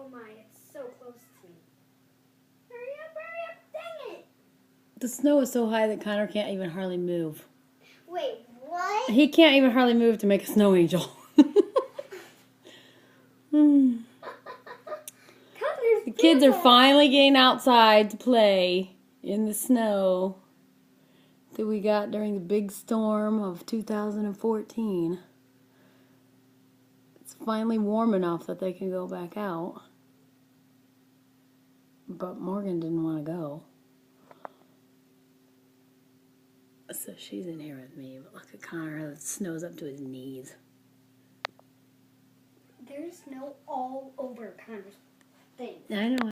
Oh my, it's so close to me. Hurry up, dang it! The snow is so high that Connor can't even hardly move. Wait, what? He can't even hardly move to make a snow angel. The kids are finally getting outside to play in the snow that we got during the big storm of 2014. It's finally warm enough that they can go back out. But Morgan didn't want to go. So she's in here with me. But look at Connor, the snow's up to his knees. There's snow all over Connor's thing. I know.